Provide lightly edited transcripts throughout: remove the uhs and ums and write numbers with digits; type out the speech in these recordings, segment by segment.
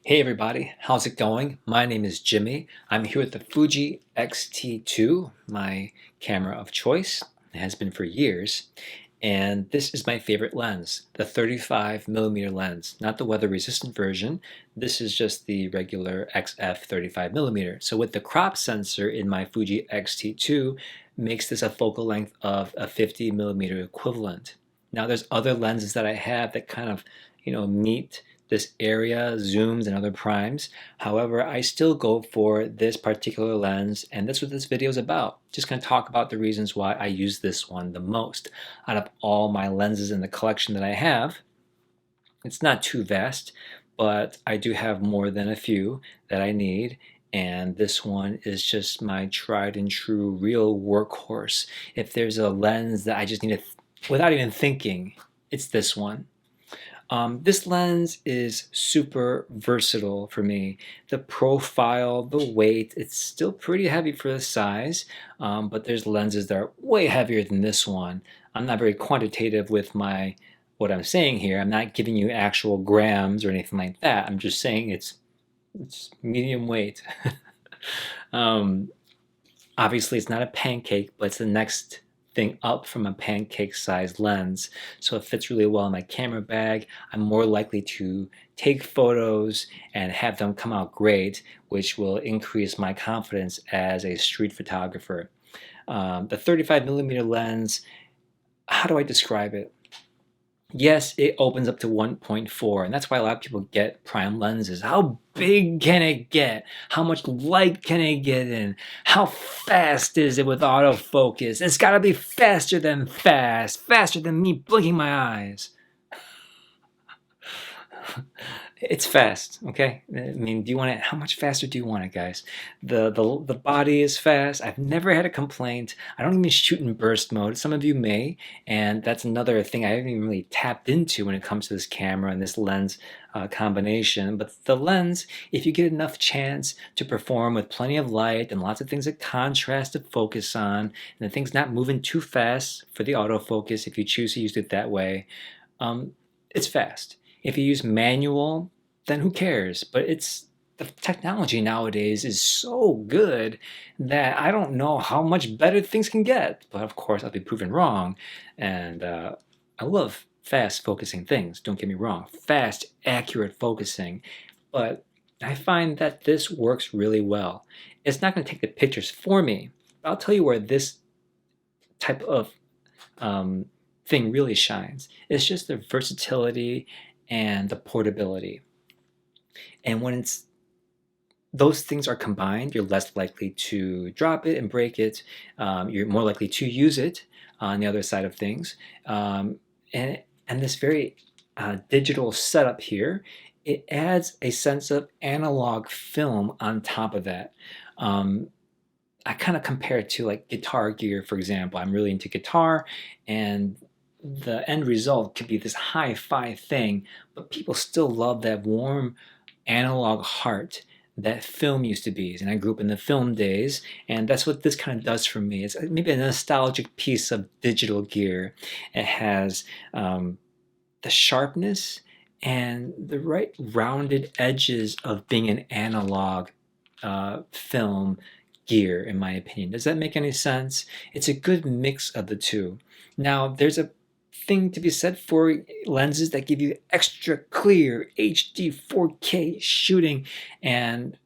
Hey everybody, how's it going? My name is Jimmy. I'm here with the Fuji X-T2, my camera of choice. It has been for years. And this is my favorite lens, the 35mm lens, not the weather-resistant version. This is just the regular XF35mm. So with the crop sensor in my Fuji X-T2, makes this a focal length of a 50mm equivalent. Now there's other lenses that I have that kind of, meet this area, zooms, and other primes. However, I still go for this particular lens, and that's what this video is about. Just going to talk about the reasons why I use this one the most. Out of all my lenses in the collection that I have, it's not too vast, but I do have more than a few that I need, and this one is just my tried and true real workhorse. If there's a lens that I just need to, without even thinking, it's this one. This lens is super versatile for me. The profile, the weight, it's still pretty heavy for the size, but there's lenses that are way heavier than this one. I'm not very quantitative with what I'm saying here. I'm not giving you actual grams or anything like that. I'm just saying it's medium weight. um, Obviously, it's not a pancake, but it's the next thing up from a pancake-sized lens. So it fits really well in my camera bag. I'm more likely to take photos and have them come out great, which will increase my confidence as a street photographer. The 35mm lens, how do I describe it? Yes, it opens up to 1.4, and that's why a lot of people get prime lenses. How big can it get? How much light can it get in? How fast is it with autofocus? It's got to be faster than fast, faster than me blinking my eyes. It's fast, okay? I mean, do you want it? How much faster do you want it, guys? The body is fast. I've never had a complaint. I don't even shoot in burst mode. Some of you may, and that's another thing I haven't even really tapped into when it comes to this camera and this lens combination. But the lens, if you get enough chance to perform with plenty of light and lots of things of contrast to focus on, and the thing's not moving too fast for the autofocus if you choose to use it that way, it's fast. If you use manual, then who cares? But the technology nowadays is so good that I don't know how much better things can get. But of course, I'll be proven wrong. And I love fast focusing things. Don't get me wrong. Fast, accurate focusing. But I find that this works really well. It's not going to take the pictures for me. But I'll tell you where this type of thing really shines. It's just the versatility and the portability. And when those things are combined, you're less likely to drop it and break it. You're more likely to use it on the other side of things. And this very digital setup here, it adds a sense of analog film on top of that. I kind of compare it to like guitar gear, for example. I'm really into guitar, and the end result could be this hi-fi thing, but people still love that warm analog heart that film used to be. And I grew up in the film days, and that's what this kind of does for me. It's maybe a nostalgic piece of digital gear. It has the sharpness and the right rounded edges of being an analog film gear, in my opinion. Does that make any sense? It's a good mix of the two. Now, there's a thing to be said for lenses that give you extra clear HD 4K shooting, and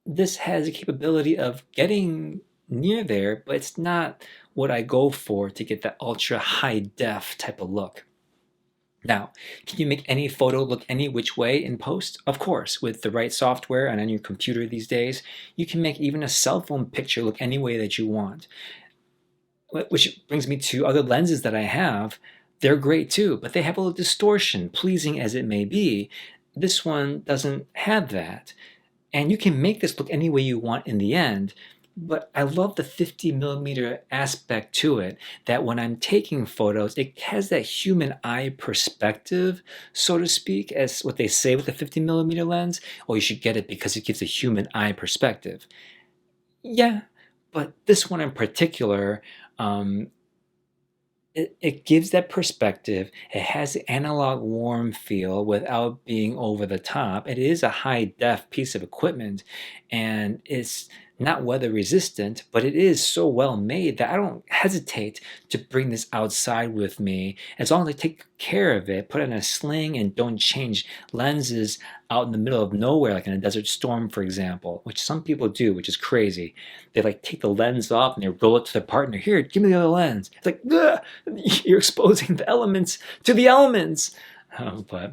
this has a capability of getting near there, but it's not what I go for to get that ultra high def type of look. Now, can you make any photo look any which way in post? Of course, with the right software and on your computer these days, you can make even a cell phone picture look any way that you want. Which brings me to other lenses that I have. They're great too, but they have a little distortion, pleasing as it may be. This one doesn't have that. And you can make this look any way you want in the end, but I love the 50mm aspect to it, that when I'm taking photos, it has that human eye perspective, so to speak, as what they say with the 50mm lens. Oh, you should get it because it gives a human eye perspective. Yeah, but this one in particular, it gives that perspective. It has the analog warm feel without being over the top. It is a high def piece of equipment, and it's not weather resistant, but it is so well made that I don't hesitate to bring this outside with me as long as I take care of it, put it in a sling, and don't change lenses out in the middle of nowhere, like in a desert storm, for example, which some people do, which is crazy. They like take the lens off and they roll it to their partner. Here, give me the other lens. It's like, ugh! You're exposing the elements to the elements. But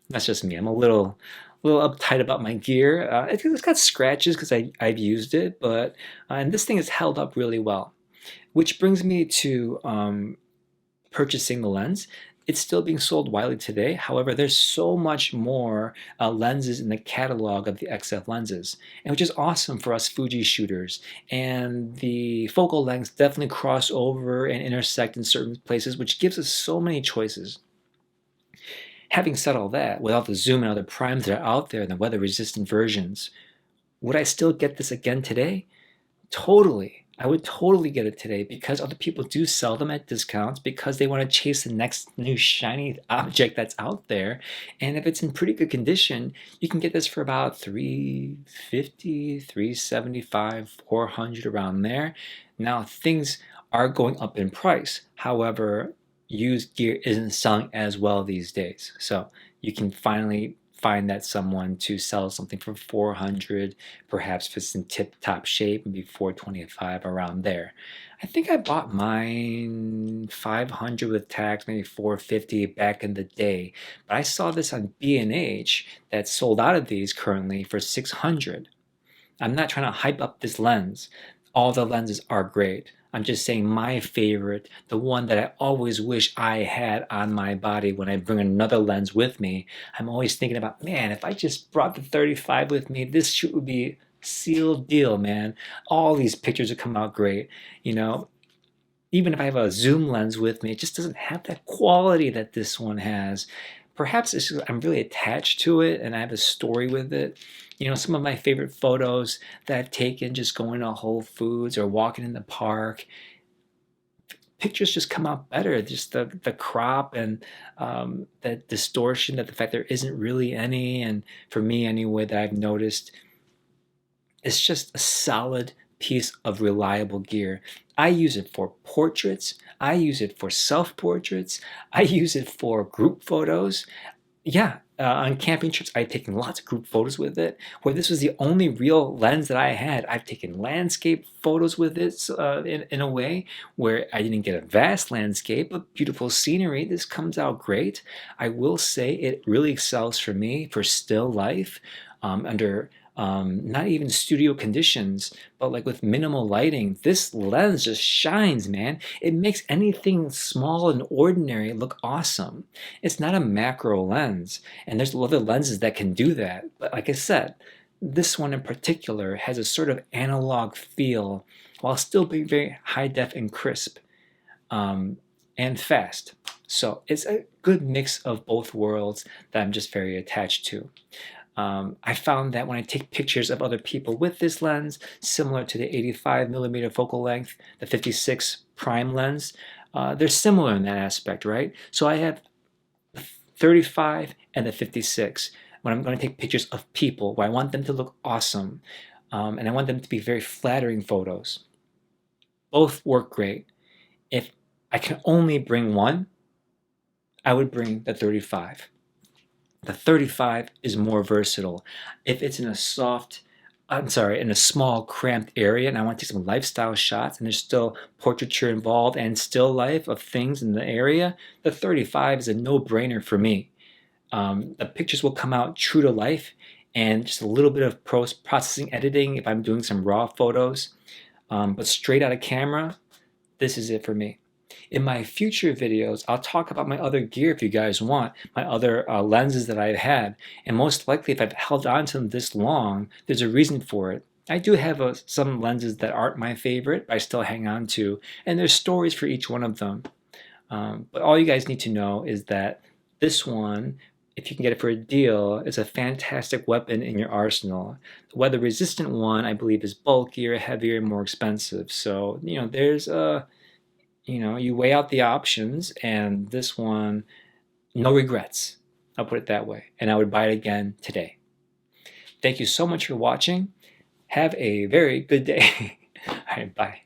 that's just me. I'm a little uptight about my gear. It's got scratches because I've used it, but and this thing has held up really well. Which brings me to purchasing the lens. It's still being sold widely today. However, there's so much more lenses in the catalog of the XF lenses, and which is awesome for us Fuji shooters. And the focal lengths definitely cross over and intersect in certain places, which gives us so many choices. Having said all that, with all the zoom and other primes that are out there and the weather-resistant versions, would I still get this again today? Totally. I would totally get it today because other people do sell them at discounts because they want to chase the next new shiny object that's out there. And if it's in pretty good condition, you can get this for about $350, $375, $400 around there. Now things are going up in price. However, used gear isn't selling as well these days. So you can finally find that someone to sell something for 400, perhaps if it's in tip-top shape, maybe 425 around there. I think I bought mine 500 with tax, maybe 450 back in the day. But I saw this on B&H that sold out of these currently for 600. I'm not trying to hype up this lens. All the lenses are great. I'm just saying my favorite, the one that I always wish I had on my body when I bring another lens with me. I'm always thinking about, man, if I just brought the 35 with me, this shoot would be sealed deal, man. All these pictures would come out great. You know, even if I have a zoom lens with me, it just doesn't have that quality that this one has. Perhaps it's just I'm really attached to it and I have a story with it. You know, some of my favorite photos that I've taken just going to Whole Foods or walking in the park, pictures just come out better. Just the crop and that distortion, that the fact there isn't really any, and for me anyway, that I've noticed, it's just a solid piece of reliable gear. I use it for portraits. I use it for self-portraits. I use it for group photos. Yeah, on camping trips, I've taken lots of group photos with it. Where this was the only real lens that I had, I've taken landscape photos with it in a way where I didn't get a vast landscape, but beautiful scenery. This comes out great. I will say it really excels for me for still life under not even studio conditions, but like with minimal lighting. This lens just shines, man. It makes anything small and ordinary look awesome. It's not a macro lens, and there's other lenses that can do that. But like I said, this one in particular has a sort of analog feel while still being very high def and crisp and fast. So it's a good mix of both worlds that I'm just very attached to. I found that when I take pictures of other people with this lens, similar to the 85mm focal length, the 56 prime lens, they're similar in that aspect, right? So I have the 35 and the 56 when I'm going to take pictures of people where I want them to look awesome, and I want them to be very flattering photos. Both work great. If I can only bring one, I would bring the 35. The 35 is more versatile. If it's in a in a small cramped area and I want to take some lifestyle shots and there's still portraiture involved and still life of things in the area, the 35 is a no-brainer for me. The pictures will come out true to life and just a little bit of processing editing if I'm doing some raw photos. But straight out of camera, this is it for me. In my future videos, I'll talk about my other gear if you guys want, my other lenses that I've had, and most likely if I've held on to them this long, there's a reason for it. I do have some lenses that aren't my favorite, but I still hang on to, and there's stories for each one of them. But all you guys need to know is that this one, if you can get it for a deal, is a fantastic weapon in your arsenal. The weather-resistant one, I believe, is bulkier, heavier, and more expensive. So, you know, there's a you weigh out the options, and this one, no regrets. I'll put it that way. And I would buy it again today. Thank you so much for watching. Have a very good day. All right, bye.